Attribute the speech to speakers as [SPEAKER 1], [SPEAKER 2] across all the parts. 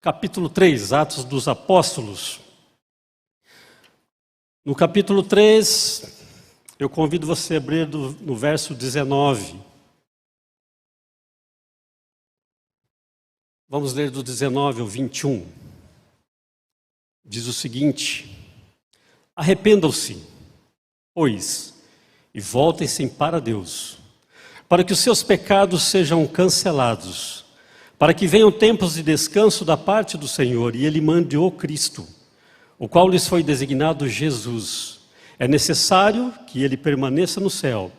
[SPEAKER 1] capítulo 3, Atos dos Apóstolos. No capítulo 3, eu convido você a abrir no verso 19. Vamos ler do 19 ao 21. Diz o seguinte: arrependam-se, pois, e voltem-se para Deus, para que os seus pecados sejam cancelados, para que venham tempos de descanso da parte do Senhor, e Ele mande o Cristo, o qual lhes foi designado Jesus. É necessário que Ele permaneça no céu,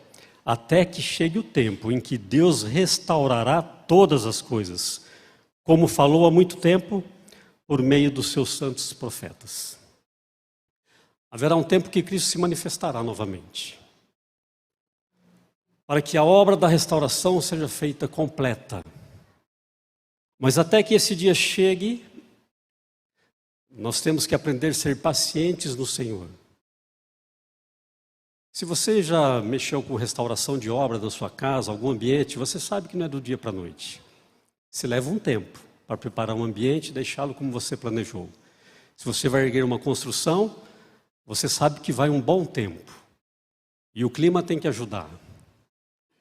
[SPEAKER 1] até que chegue o tempo em que Deus restaurará todas as coisas, como falou há muito tempo, por meio dos seus santos profetas. Haverá um tempo que Cristo se manifestará novamente, para que a obra da restauração seja feita completa. Mas até que esse dia chegue, nós temos que aprender a ser pacientes no Senhor. Se você já mexeu com restauração de obra da sua casa, algum ambiente, você sabe que não é do dia para a noite. Se leva um tempo para preparar um ambiente e deixá-lo como você planejou. Se você vai erguer uma construção, você sabe que vai um bom tempo. E o clima tem que ajudar.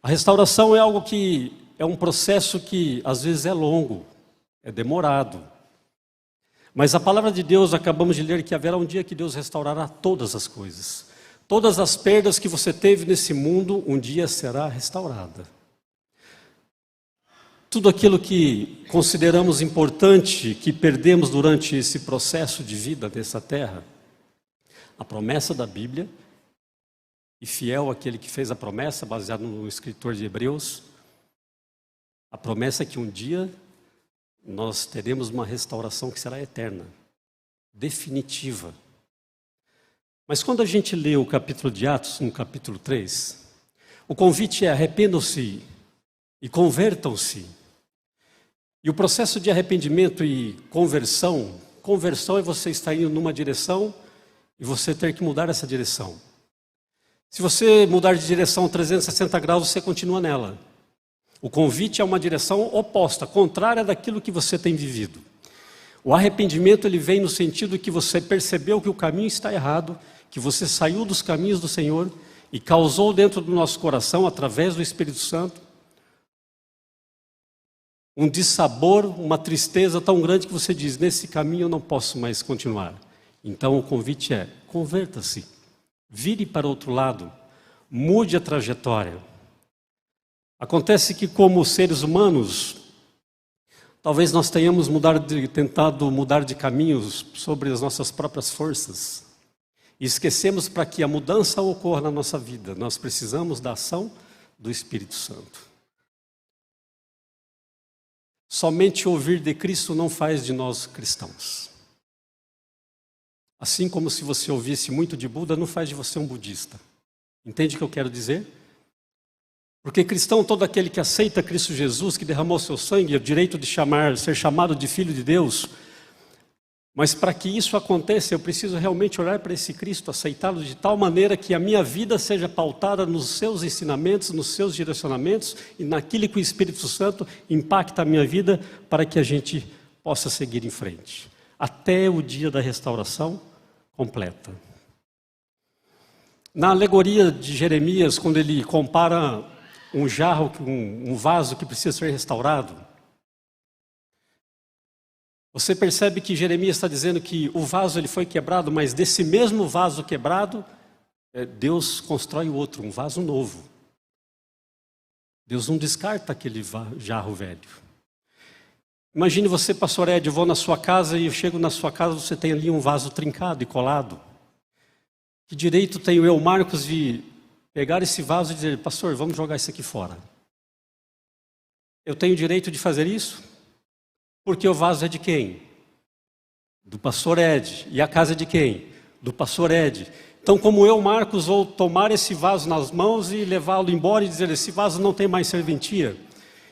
[SPEAKER 1] A restauração é algo que é um processo que às vezes é longo, é demorado. Mas a palavra de Deus, acabamos de ler que haverá um dia que Deus restaurará todas as coisas. Todas as perdas que você teve nesse mundo, um dia será restaurada. Tudo aquilo que consideramos importante, que perdemos durante esse processo de vida nessa terra, a promessa da Bíblia, e fiel àquele que fez a promessa, baseado no escritor de Hebreus, a promessa é que um dia nós teremos uma restauração que será eterna, definitiva. Mas quando a gente lê o capítulo de Atos, no capítulo 3, o convite é: arrependam-se e convertam-se. E o processo de arrependimento e conversão é você estar indo numa direção e você ter que mudar essa direção. Se você mudar de direção 360 graus, você continua nela. O convite é uma direção oposta, contrária daquilo que você tem vivido. O arrependimento ele vem no sentido que você percebeu que o caminho está errado, que você saiu dos caminhos do Senhor e causou dentro do nosso coração, através do Espírito Santo, um dissabor, uma tristeza tão grande que você diz: nesse caminho eu não posso mais continuar. Então o convite é: converta-se, vire para o outro lado, mude a trajetória. Acontece que, como seres humanos, talvez nós tenhamos tentado mudar de caminhos sobre as nossas próprias forças. E esquecemos, para que a mudança ocorra na nossa vida, nós precisamos da ação do Espírito Santo. Somente ouvir de Cristo não faz de nós cristãos. Assim como se você ouvisse muito de Buda, não faz de você um budista. Entende o que eu quero dizer? Porque cristão, todo aquele que aceita Cristo Jesus, que derramou seu sangue, é o direito de ser chamado de filho de Deus. Mas para que isso aconteça, eu preciso realmente olhar para esse Cristo, aceitá-lo de tal maneira que a minha vida seja pautada nos seus ensinamentos, nos seus direcionamentos e naquilo que o Espírito Santo impacta a minha vida, para que a gente possa seguir em frente, até o dia da restauração completa. Na alegoria de Jeremias, quando ele compara um jarro, um vaso que precisa ser restaurado, você percebe que Jeremias está dizendo que o vaso ele foi quebrado, mas desse mesmo vaso quebrado, Deus constrói outro, um vaso novo. Deus não descarta aquele jarro velho. Imagine você, pastor Ed, eu vou na sua casa e eu chego na sua casa, você tem ali um vaso trincado e colado. Que direito tenho eu, Marcos, de pegar esse vaso e dizer: pastor, vamos jogar isso aqui fora? Eu tenho direito de fazer isso? Porque o vaso é de quem? Do pastor Ed. E a casa é de quem? Do pastor Ed. Então, como eu, Marcos, vou tomar esse vaso nas mãos e levá-lo embora e dizer: esse vaso não tem mais serventia?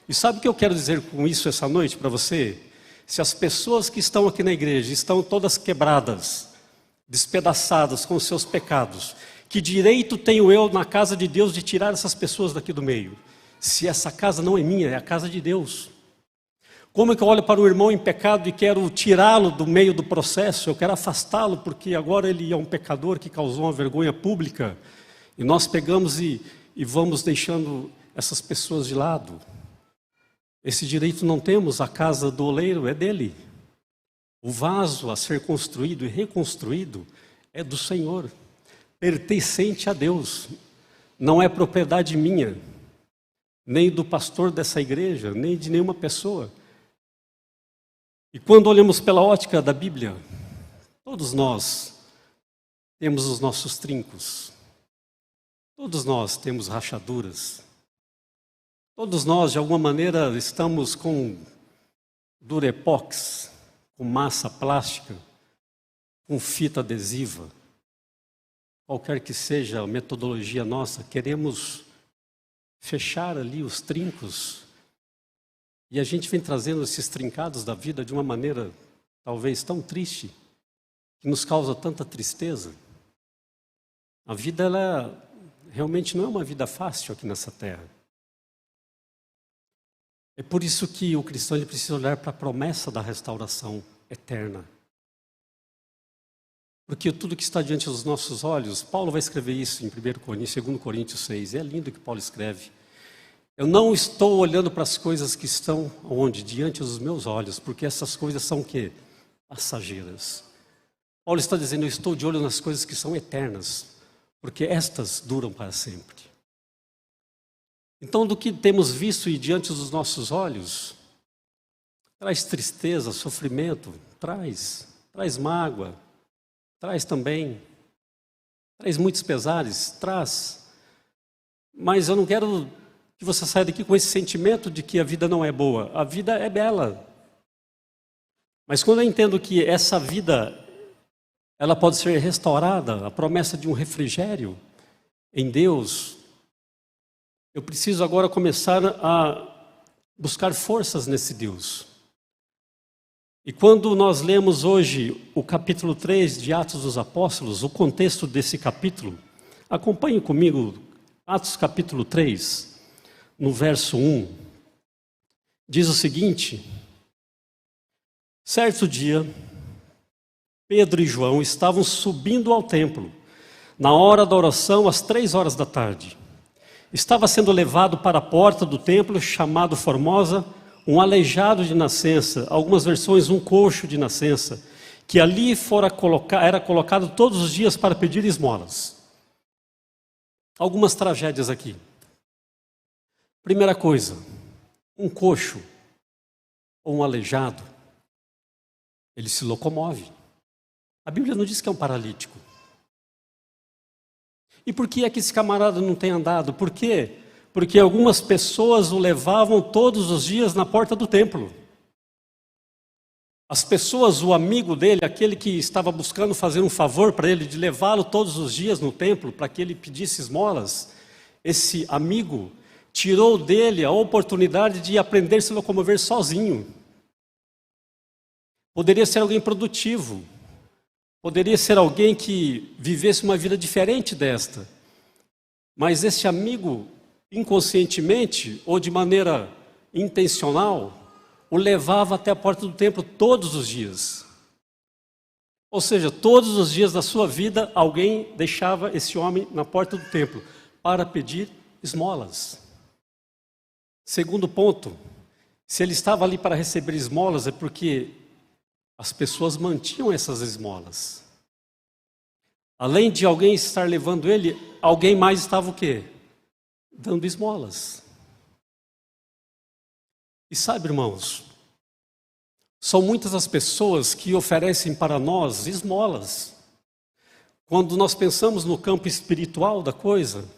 [SPEAKER 1] E sabe o que eu quero dizer com isso essa noite para você? Se as pessoas que estão aqui na igreja estão todas quebradas, despedaçadas com os seus pecados, que direito tenho eu na casa de Deus de tirar essas pessoas daqui do meio? Se essa casa não é minha, é a casa de Deus. Como é que eu olho para um irmão em pecado e quero tirá-lo do meio do processo? Eu quero afastá-lo porque agora ele é um pecador que causou uma vergonha pública. E nós pegamos e vamos deixando essas pessoas de lado. Esse direito não temos, a casa do oleiro é dele. O vaso a ser construído e reconstruído é do Senhor, pertencente a Deus. Não é propriedade minha, nem do pastor dessa igreja, nem de nenhuma pessoa. E quando olhamos pela ótica da Bíblia, todos nós temos os nossos trincos, todos nós temos rachaduras, todos nós, de alguma maneira, estamos com durepox, com massa plástica, com fita adesiva. Qualquer que seja a metodologia nossa, queremos fechar ali os trincos. E a gente vem trazendo esses trincados da vida de uma maneira talvez tão triste, que nos causa tanta tristeza. A vida, ela realmente não é uma vida fácil aqui nessa terra. É por isso que o cristão ele precisa olhar para a promessa da restauração eterna. Porque tudo que está diante dos nossos olhos, Paulo vai escrever isso em 1 Coríntios, 2 Coríntios 6, é lindo o que Paulo escreve. Eu não estou olhando para as coisas que estão onde? Diante dos meus olhos, porque essas coisas são o quê? Passageiras. Paulo está dizendo, eu estou de olho nas coisas que são eternas, porque estas duram para sempre. Então, do que temos visto e diante dos nossos olhos, traz tristeza, sofrimento, traz mágoa, traz muitos pesares, traz. Mas eu não quero que você saia daqui com esse sentimento de que a vida não é boa. A vida é bela. Mas quando eu entendo que essa vida, ela pode ser restaurada, a promessa de um refrigério em Deus, eu preciso agora começar a buscar forças nesse Deus. E quando nós lemos hoje o capítulo 3 de Atos dos Apóstolos, o contexto desse capítulo, acompanhe comigo Atos capítulo 3, no verso 1, diz o seguinte: certo dia, Pedro e João estavam subindo ao templo, na hora da oração, às 3 horas da tarde. Estava sendo levado para a porta do templo, chamado Formosa, um aleijado de nascença, algumas versões, um coxo de nascença, que ali era colocado todos os dias para pedir esmolas. Algumas tragédias aqui. Primeira coisa, um coxo ou um aleijado, ele se locomove. A Bíblia não diz que é um paralítico. E por que é que esse camarada não tem andado? Por quê? Porque algumas pessoas o levavam todos os dias na porta do templo. As pessoas, o amigo dele, aquele que estava buscando fazer um favor para ele, de levá-lo todos os dias no templo, para que ele pedisse esmolas, esse amigo tirou dele a oportunidade de aprender a se locomover sozinho. Poderia ser alguém produtivo, poderia ser alguém que vivesse uma vida diferente desta. Mas esse amigo, inconscientemente ou de maneira intencional, o levava até a porta do templo todos os dias. Ou seja, todos os dias da sua vida, alguém deixava esse homem na porta do templo para pedir esmolas. Segundo ponto, se ele estava ali para receber esmolas, é porque as pessoas mantinham essas esmolas. Além de alguém estar levando ele, alguém mais estava o quê? Dando esmolas. E sabe, irmãos, são muitas as pessoas que oferecem para nós esmolas. Quando nós pensamos no campo espiritual da coisa,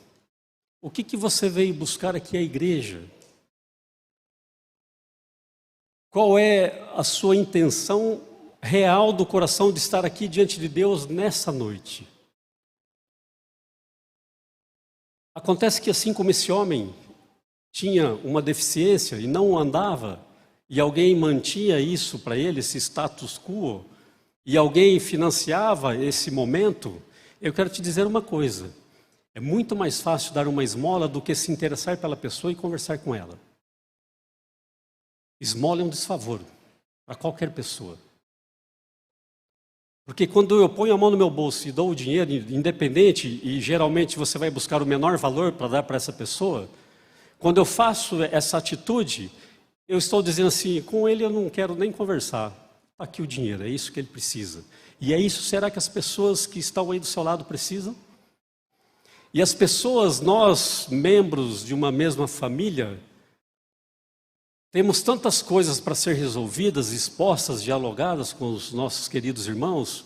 [SPEAKER 1] o que você veio buscar aqui à igreja? Qual é a sua intenção real do coração de estar aqui diante de Deus nessa noite? Acontece que assim como esse homem tinha uma deficiência e não andava, e alguém mantinha isso para ele, esse status quo, e alguém financiava esse momento, eu quero te dizer uma coisa: é muito mais fácil dar uma esmola do que se interessar pela pessoa e conversar com ela. Esmola é um desfavor para qualquer pessoa. Porque quando eu ponho a mão no meu bolso e dou o dinheiro, independente, e geralmente você vai buscar o menor valor para dar para essa pessoa, quando eu faço essa atitude, eu estou dizendo assim, com ele eu não quero nem conversar. Está aqui o dinheiro, é isso que ele precisa. E é isso, será que as pessoas que estão aí do seu lado precisam? E as pessoas, nós, membros de uma mesma família, temos tantas coisas para ser resolvidas, expostas, dialogadas com os nossos queridos irmãos,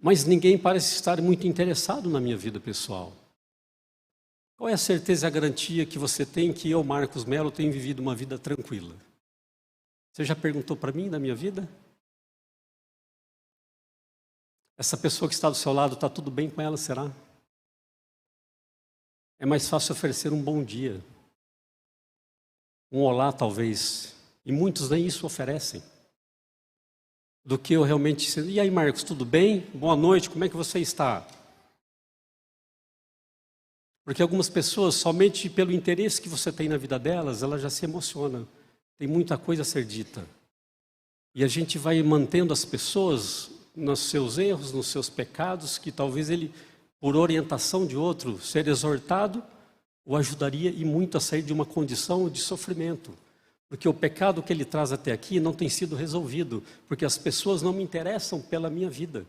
[SPEAKER 1] mas ninguém parece estar muito interessado na minha vida pessoal. Qual é a certeza e a garantia que você tem que eu, Marcos Melo, tenho vivido uma vida tranquila? Você já perguntou para mim da minha vida? Essa pessoa que está do seu lado, está tudo bem com ela, será? É mais fácil oferecer um bom dia, um olá talvez, e muitos nem isso oferecem, do que eu realmente... E aí, Marcos, tudo bem? Boa noite, como é que você está? Porque algumas pessoas, somente pelo interesse que você tem na vida delas, ela já se emociona. Tem muita coisa a ser dita. E a gente vai mantendo as pessoas nos seus erros, nos seus pecados, que talvez ele, por orientação de outro, ser exortado, o ajudaria e muito a sair de uma condição de sofrimento. Porque o pecado que ele traz até aqui não tem sido resolvido, porque as pessoas não me interessam pela minha vida.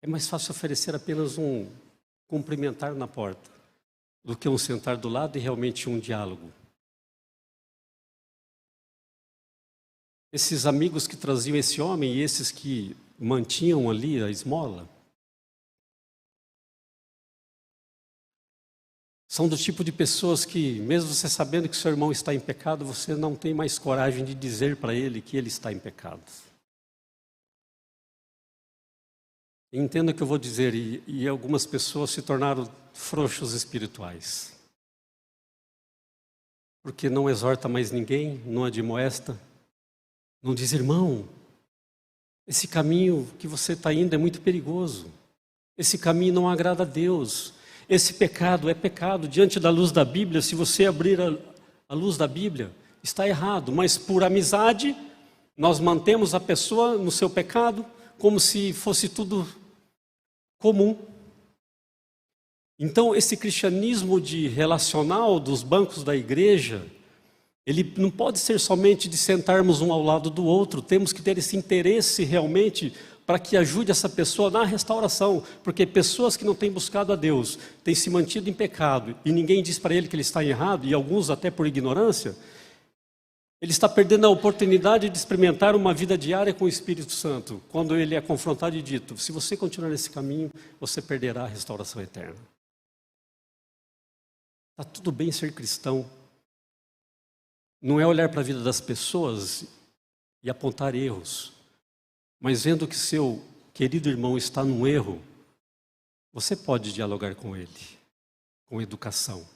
[SPEAKER 1] É mais fácil oferecer apenas um cumprimentar na porta, do que um sentar do lado e realmente um diálogo. Esses amigos que traziam esse homem e esses que mantinham ali a esmola, são do tipo de pessoas que, mesmo você sabendo que seu irmão está em pecado, você não tem mais coragem de dizer para ele que ele está em pecado. Entenda o que eu vou dizer, e algumas pessoas se tornaram frouxos espirituais. Porque não exorta mais ninguém, não admoesta, não diz, irmão, esse caminho que você está indo é muito perigoso. Esse caminho não agrada a Deus. Esse pecado é pecado. Diante da luz da Bíblia, se você abrir a luz da Bíblia, está errado. Mas por amizade, nós mantemos a pessoa no seu pecado como se fosse tudo comum. Então, esse cristianismo de relacional dos bancos da igreja, ele não pode ser somente de sentarmos um ao lado do outro. Temos que ter esse interesse realmente para que ajude essa pessoa na restauração. Porque pessoas que não têm buscado a Deus, têm se mantido em pecado, e ninguém diz para ele que ele está errado, e alguns até por ignorância, ele está perdendo a oportunidade de experimentar uma vida diária com o Espírito Santo, quando ele é confrontado e dito, se você continuar nesse caminho, você perderá a restauração eterna. Está tudo bem ser cristão. Não é olhar para a vida das pessoas e apontar erros, mas vendo que seu querido irmão está num erro, você pode dialogar com ele, com educação.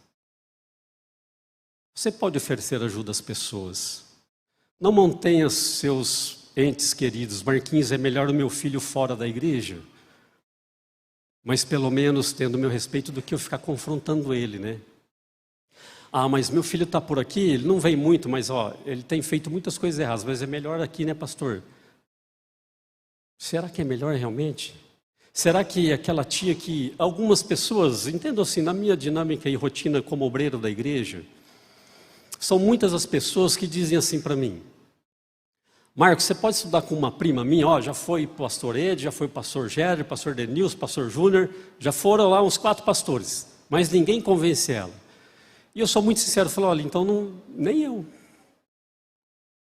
[SPEAKER 1] Você pode oferecer ajuda às pessoas. Não mantenha seus entes queridos. Marquinhos, é melhor o meu filho fora da igreja, mas pelo menos tendo o meu respeito do que eu ficar confrontando ele, né? Ah, mas meu filho está por aqui, ele não vem muito, mas ele tem feito muitas coisas erradas, mas é melhor aqui, né, pastor? Será que é melhor realmente? Será que aquela tia que algumas pessoas, entendo assim, na minha dinâmica e rotina como obreiro da igreja, são muitas as pessoas que dizem assim para mim, Marcos, você pode estudar com uma prima minha, já foi pastor Ed, já foi pastor Gério, pastor Denilson, pastor Júnior, já foram lá uns 4 pastores, mas ninguém convence ela. E eu sou muito sincero, falo, olha, então nem eu.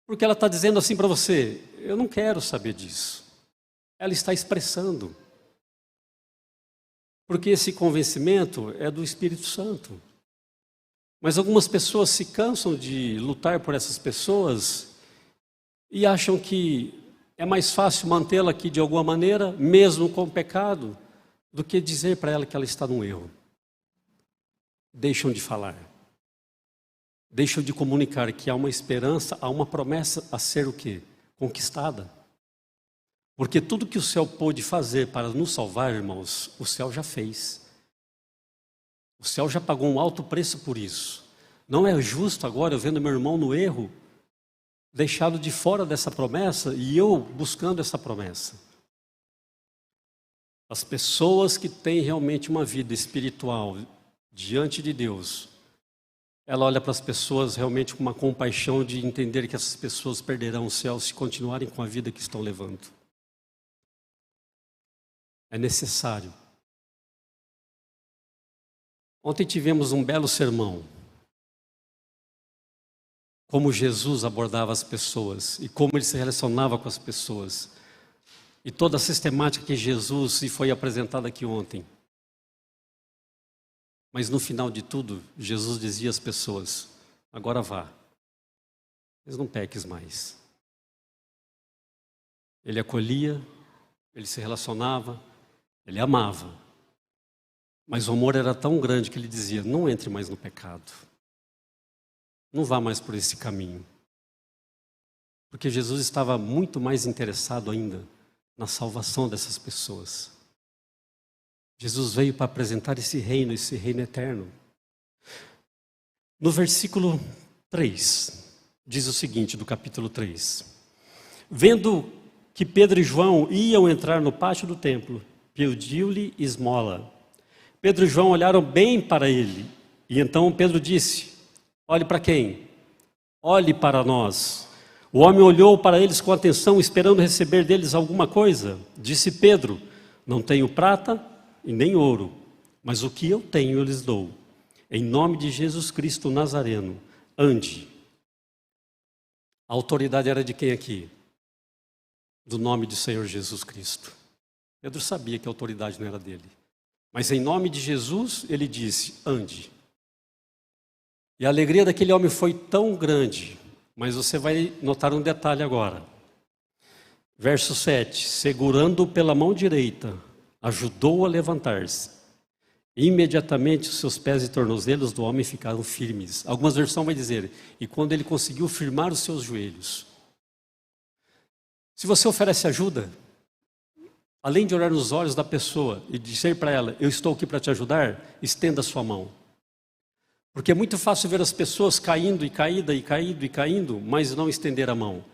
[SPEAKER 1] Porque ela está dizendo assim para você, eu não quero saber disso. Ela está expressando. Porque esse convencimento é do Espírito Santo. Mas algumas pessoas se cansam de lutar por essas pessoas e acham que é mais fácil mantê-la aqui de alguma maneira, mesmo com o pecado, do que dizer para ela que ela está num erro. Deixam de falar. Deixam de comunicar que há uma esperança, há uma promessa a ser o quê? Conquistada. Porque tudo que o céu pôde fazer para nos salvar, irmãos, o céu já fez. O céu já pagou um alto preço por isso. Não é justo agora, eu vendo meu irmão no erro, deixá-lo de fora dessa promessa e eu buscando essa promessa. As pessoas que têm realmente uma vida espiritual diante de Deus, ela olha para as pessoas realmente com uma compaixão de entender que essas pessoas perderão o céu se continuarem com a vida que estão levando. É necessário. Ontem tivemos um belo sermão. Como Jesus abordava as pessoas e como ele se relacionava com as pessoas. E toda a sistemática que Jesus foi apresentada aqui ontem. Mas no final de tudo, Jesus dizia às pessoas, agora vá, mas não peques mais. Ele acolhia, ele se relacionava, ele amava. Mas o amor era tão grande que ele dizia, não entre mais no pecado. Não vá mais por esse caminho. Porque Jesus estava muito mais interessado ainda na salvação dessas pessoas. Jesus veio para apresentar esse reino eterno. No versículo 3, diz o seguinte, do capítulo 3. Vendo que Pedro e João iam entrar no pátio do templo, pediu-lhe esmola. Pedro e João olharam bem para ele. E então Pedro disse, olhe para quem? Olhe para nós. O homem olhou para eles com atenção, esperando receber deles alguma coisa. Disse Pedro, não tenho prata e nem ouro, mas o que eu tenho eu lhes dou. Em nome de Jesus Cristo Nazareno, ande. A autoridade era de quem aqui? Do nome do Senhor Jesus Cristo. Pedro sabia que a autoridade não era dele. Mas em nome de Jesus, ele disse, ande. E a alegria daquele homem foi tão grande, mas você vai notar um detalhe agora. Verso 7, segurando-o pela mão direita, ajudou-o a levantar-se. Imediatamente os seus pés e tornozelos do homem ficaram firmes. Algumas versões vão dizer, e quando ele conseguiu firmar os seus joelhos. Se você oferece ajuda, além de olhar nos olhos da pessoa e dizer para ela, eu estou aqui para te ajudar, estenda a sua mão. Porque é muito fácil ver as pessoas caindo e caindo, mas não estender a mão.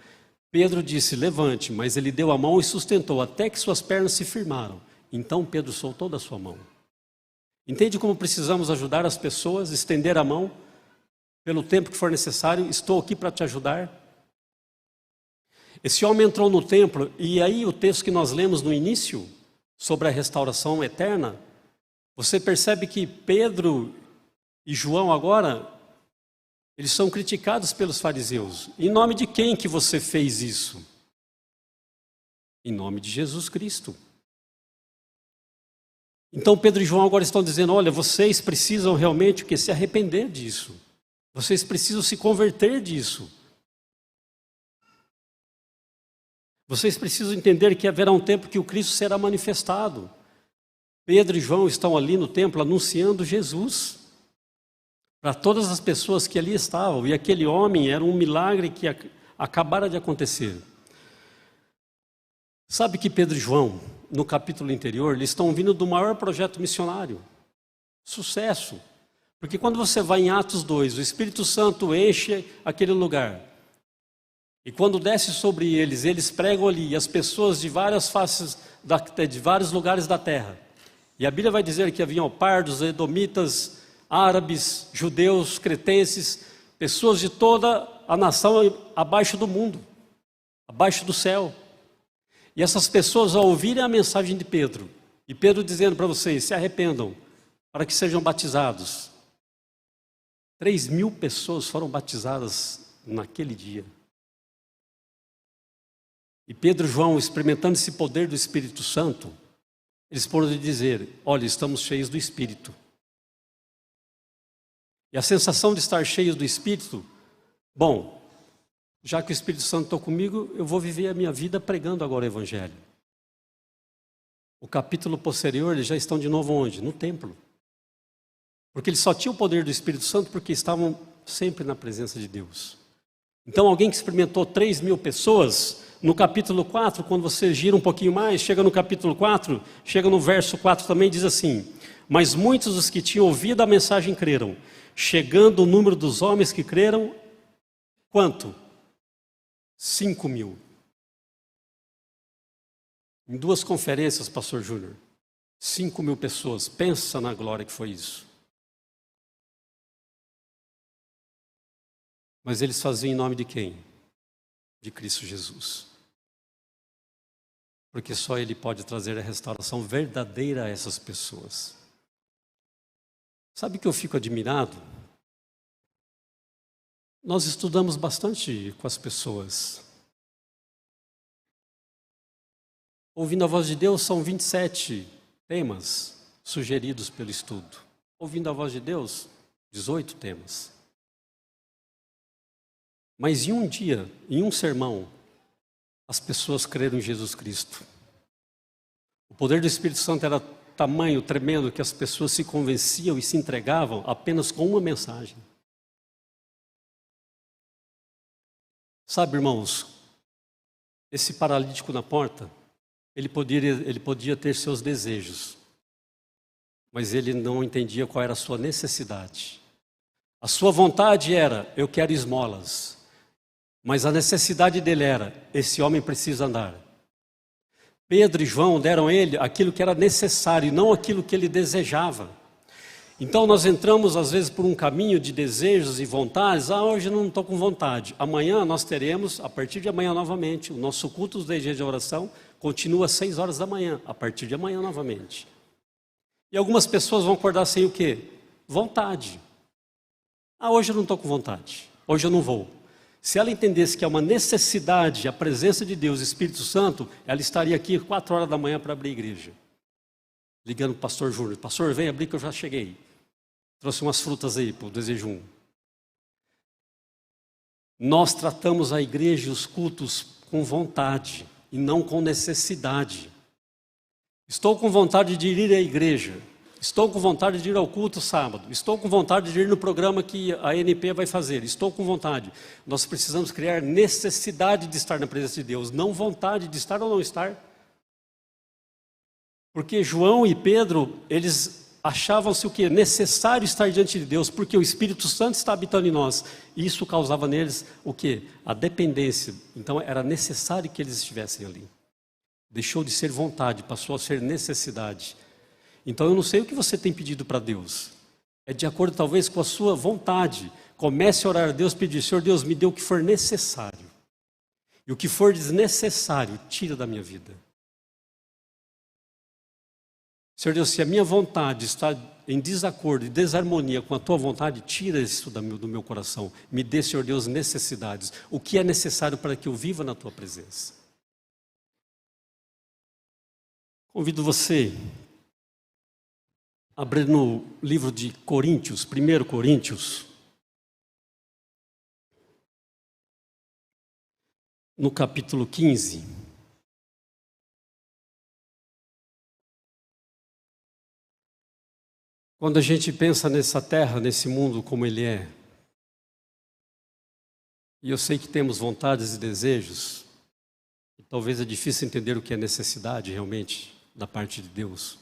[SPEAKER 1] Pedro disse, levante, mas ele deu a mão e sustentou, até que suas pernas se firmaram. Então Pedro soltou da sua mão. Entende como precisamos ajudar as pessoas, estender a mão, pelo tempo que for necessário, estou aqui para te ajudar. Esse homem entrou no templo, e aí o texto que nós lemos no início, sobre a restauração eterna, você percebe que Pedro e João agora, eles são criticados pelos fariseus. Em nome de quem que você fez isso? Em nome de Jesus Cristo. Então Pedro e João agora estão dizendo, olha, vocês precisam realmente se arrepender disso. Vocês precisam se converter disso. Vocês precisam entender que haverá um tempo que o Cristo será manifestado. Pedro e João estão ali no templo anunciando Jesus para todas as pessoas que ali estavam. E aquele homem era um milagre que acabara de acontecer. Sabe que Pedro e João, no capítulo anterior, eles estão vindo do maior projeto missionário. Sucesso. Porque quando você vai em Atos 2, o Espírito Santo enche aquele lugar. E quando desce sobre eles, eles pregam ali, e as pessoas de várias faces, de vários lugares da terra. E a Bíblia vai dizer que haviam pardos, edomitas, árabes, judeus, cretenses, pessoas de toda a nação abaixo do mundo, abaixo do céu. E essas pessoas, ao ouvirem a mensagem de Pedro, e Pedro dizendo para vocês, se arrependam, para que sejam batizados. 3.000 pessoas foram batizadas naquele dia. E Pedro e João, experimentando esse poder do Espírito Santo, eles foram dizer, olha, estamos cheios do Espírito. E a sensação de estar cheios do Espírito, bom, já que o Espírito Santo está comigo, eu vou viver a minha vida pregando agora o Evangelho. O capítulo posterior, eles já estão de novo onde? No templo. Porque eles só tinham o poder do Espírito Santo porque estavam sempre na presença de Deus. Então alguém que experimentou 3.000 pessoas, no capítulo 4, quando você gira um pouquinho mais, chega no capítulo 4, chega no verso 4 também, diz assim, mas muitos dos que tinham ouvido a mensagem creram. chegando o número dos homens que creram, quanto? 5.000. Em 2 conferências, pastor Júnior, 5.000 pessoas. Pensa na glória que foi isso. Mas eles faziam em nome de quem? De Cristo Jesus. Porque só Ele pode trazer a restauração verdadeira a essas pessoas. Sabe que eu fico admirado? Nós estudamos bastante com as pessoas. Ouvindo a voz de Deus, são 27 temas sugeridos pelo estudo. Ouvindo a voz de Deus, 18 temas. Mas em um dia, em um sermão, as pessoas creram em Jesus Cristo. O poder do Espírito Santo era tamanho, tremendo, que as pessoas se convenciam e se entregavam apenas com uma mensagem. Sabe, irmãos, esse paralítico na porta, ele podia ter seus desejos, mas ele não entendia qual era a sua necessidade. A sua vontade era, eu quero esmolas, mas a necessidade dele era, esse homem precisa andar. Pedro e João deram a ele aquilo que era necessário e não aquilo que ele desejava. Então nós entramos às vezes por um caminho de desejos e vontades. Hoje eu não estou com vontade. Amanhã nós teremos, a partir de amanhã novamente, o nosso culto dos 10 dias de oração continua às 6 horas da manhã, a partir de amanhã novamente. E algumas pessoas vão acordar sem o quê? Vontade. Hoje eu não estou com vontade, hoje eu não vou. Se ela entendesse que é uma necessidade, a presença de Deus, Espírito Santo, ela estaria aqui 4 horas da manhã para abrir a igreja. Ligando para o pastor Júnior. Pastor, vem abrir que eu já cheguei. Trouxe umas frutas aí para o desejo 1. Nós tratamos a igreja e os cultos com vontade e não com necessidade. Estou com vontade de ir à igreja. Estou com vontade de ir ao culto sábado. Estou com vontade de ir no programa que a ANP vai fazer. Estou com vontade. Nós precisamos criar necessidade de estar na presença de Deus, não vontade de estar ou não estar. Porque João e Pedro, eles achavam-se o quê? Necessário estar diante de Deus, porque o Espírito Santo está habitando em nós. E isso causava neles o quê? A dependência. Então era necessário que eles estivessem ali. Deixou de ser vontade, passou a ser necessidade. Então eu não sei o que você tem pedido para Deus. É de acordo talvez com a sua vontade. Comece a orar a Deus, pedir, Senhor Deus, me dê o que for necessário. E o que for desnecessário, tira da minha vida. Senhor Deus, se a minha vontade está em desacordo e desarmonia com a tua vontade, tira isso do meu coração. Me dê, Senhor Deus, necessidades. O que é necessário para que eu viva na tua presença. Convido você a abrir no livro de Coríntios, 1 Coríntios, no capítulo 15. Quando a gente pensa nessa terra, nesse mundo como ele é, e eu sei que temos vontades e desejos, e talvez é difícil entender o que é necessidade realmente da parte de Deus,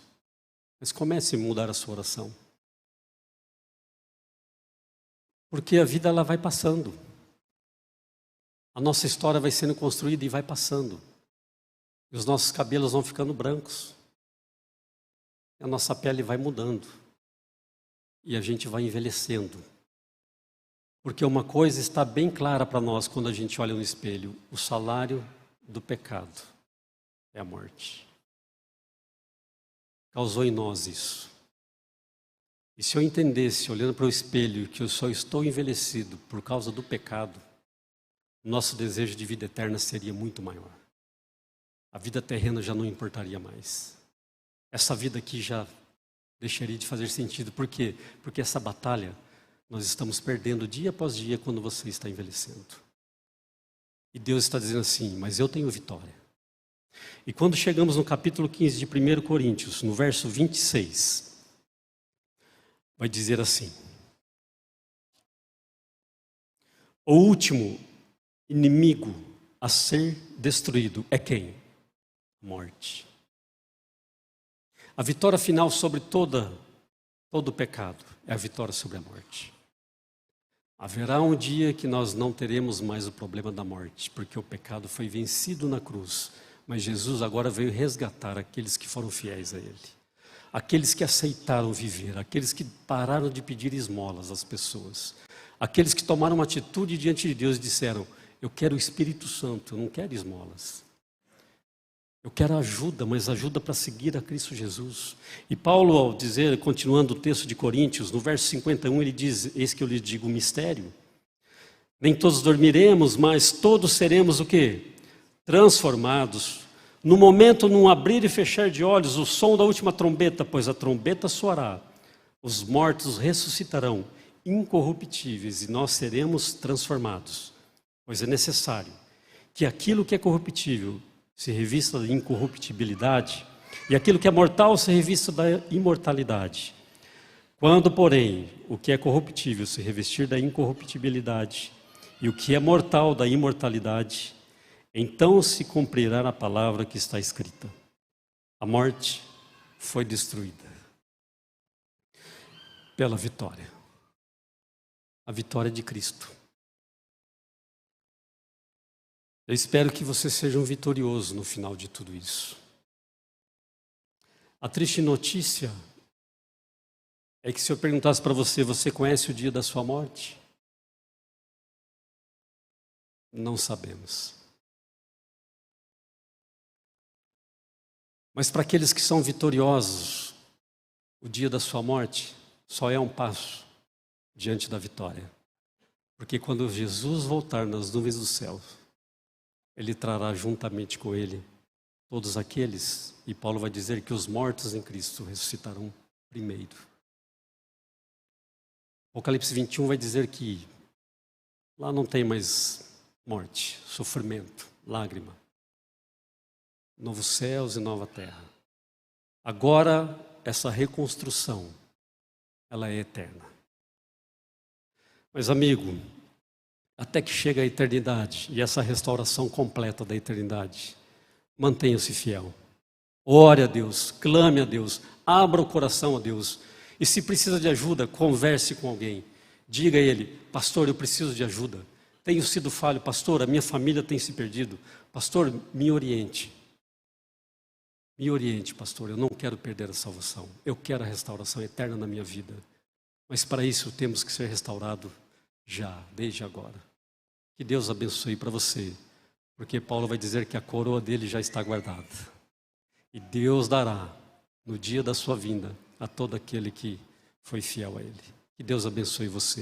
[SPEAKER 1] mas comece a mudar a sua oração. Porque a vida ela vai passando. A nossa história vai sendo construída e vai passando. E os nossos cabelos vão ficando brancos. E a nossa pele vai mudando. E a gente vai envelhecendo. Porque uma coisa está bem clara para nós quando a gente olha no espelho. O salário do pecado é a morte. Causou em nós isso. E se eu entendesse, olhando para o espelho, que eu só estou envelhecido por causa do pecado, nosso desejo de vida eterna seria muito maior. A vida terrena já não importaria mais. Essa vida aqui já deixaria de fazer sentido. Por quê? Porque essa batalha nós estamos perdendo dia após dia quando você está envelhecendo. E Deus está dizendo assim, mas eu tenho vitória. E quando chegamos no capítulo 15 de 1 Coríntios, no verso 26, vai dizer assim: o último inimigo a ser destruído é quem? Morte. A vitória final sobre todo o pecado é a vitória sobre a morte. Haverá um dia que nós não teremos mais o problema da morte, porque o pecado foi vencido na cruz. Mas Jesus agora veio resgatar aqueles que foram fiéis a Ele. Aqueles que aceitaram viver, aqueles que pararam de pedir esmolas às pessoas. Aqueles que tomaram uma atitude diante de Deus e disseram: eu quero o Espírito Santo, eu não quero esmolas. Eu quero ajuda, mas ajuda para seguir a Cristo Jesus. E Paulo, ao dizer, continuando o texto de Coríntios, no verso 51, ele diz: eis que eu lhes digo o mistério. Nem todos dormiremos, mas todos seremos o quê? Transformados. No momento, num abrir e fechar de olhos, o som da última trombeta, pois a trombeta soará. Os mortos ressuscitarão, incorruptíveis, e nós seremos transformados. Pois é necessário que aquilo que é corruptível se revista da incorruptibilidade, e aquilo que é mortal se revista da imortalidade. Quando, porém, o que é corruptível se revestir da incorruptibilidade, e o que é mortal da imortalidade, então se cumprirá a palavra que está escrita: a morte foi destruída pela vitória. A vitória de Cristo. Eu espero que você seja um vitorioso no final de tudo isso. A triste notícia é que se eu perguntasse para você: você conhece o dia da sua morte? Não sabemos. Mas para aqueles que são vitoriosos, o dia da sua morte só é um passo diante da vitória. Porque quando Jesus voltar nas nuvens do céu, Ele trará juntamente com Ele todos aqueles, e Paulo vai dizer que os mortos em Cristo ressuscitarão primeiro. Apocalipse 21 vai dizer que lá não tem mais morte, sofrimento, lágrima. Novos céus e nova terra. Agora, essa reconstrução, ela é eterna. Mas, amigo, até que chegue a eternidade e essa restauração completa da eternidade, mantenha-se fiel. Ore a Deus, clame a Deus, abra o coração a Deus. E se precisa de ajuda, converse com alguém. Diga a ele: pastor, eu preciso de ajuda. Tenho sido falho, pastor, a minha família tem se perdido. Pastor, me oriente. Me oriente, pastor, eu não quero perder a salvação. Eu quero a restauração eterna na minha vida. Mas para isso temos que ser restaurados já, desde agora. Que Deus abençoe para você, porque Paulo vai dizer que a coroa dele já está guardada. E Deus dará, no dia da sua vinda, a todo aquele que foi fiel a Ele. Que Deus abençoe você.